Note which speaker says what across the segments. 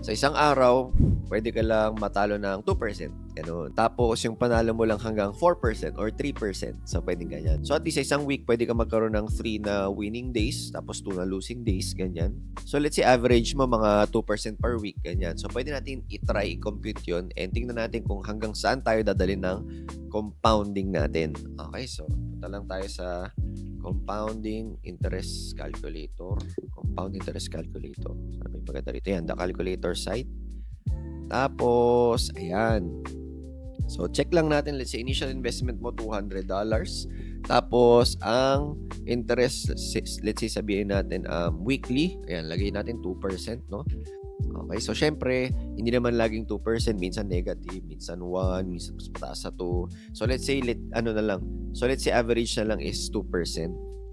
Speaker 1: Sa isang araw, pwede ka lang matalo ng 2%. Ganun. Tapos, yung panalo mo lang hanggang 4% or 3%. So, pwedeng ganyan. So, at least sa isang week, pwede ka magkaroon ng 3 na winning days, tapos 2 na losing days, ganyan. So, let's say average mo mga 2% per week, ganyan. So, pwede natin i-try, i-compute yun, and tingnan natin kung hanggang saan tayo dadalhin ng compounding natin. Okay, so, punta lang tayo sa compounding interest calculator. Compound interest calculator. Sabi maganda rito yan, the calculator site. Tapos, ayan. So, check lang natin. Let's say, initial investment mo, $200. Tapos, ang interest, let's say, sabihin natin, weekly. Ayan, lagay natin 2%, no? Okay, so, syempre, hindi naman laging 2%. Minsan negative, minsan 1, minsan mas mataas sa 2. So, let's say, let's say, average na lang is 2%.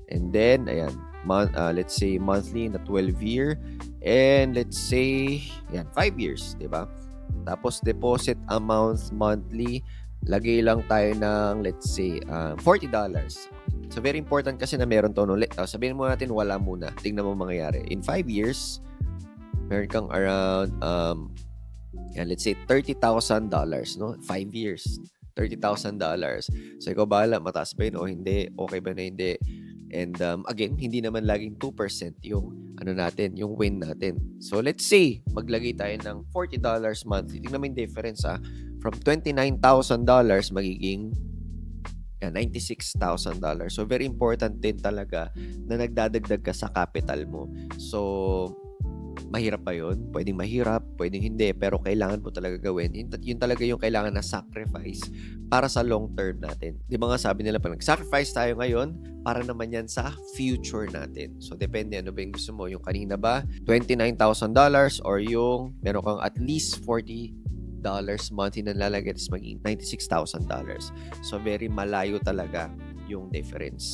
Speaker 1: And then, ayan, let's say, monthly na 12-year. And let's say, ayan, 5 years, di ba? Tapos, deposit amount monthly, lagay lang tayo ng, let's say, $40. So, very important kasi na meron to. No? Sabihin mo natin, wala muna. Tingnan mo mangyayari. In 5 years, meron kang around, let's say, $30,000, no? 5 years, $30,000. So, ikaw bahala, mataas ba yun o hindi? Okay ba na hindi? And again, hindi naman laging 2% yung yung win natin. So let's say maglagay tayo ng $40 monthly. Tingnan mo yung difference from $29,000 magiging $96,000. So very important din talaga na nagdadagdag ka sa capital mo. So mahirap pa yun. Pwedeng mahirap, pwedeng hindi. Pero kailangan mo talaga gawin. Yun talaga yung kailangan na sacrifice para sa long term natin. Di ba nga sabi nila, pag nag-sacrifice tayo ngayon, para naman yan sa future natin. So, depende ano ba yung gusto mo. Yung kanina ba, $29,000 or yung meron kang at least $40 monthly na lalagay, tapos maging $96,000. So, very malayo talaga yung difference.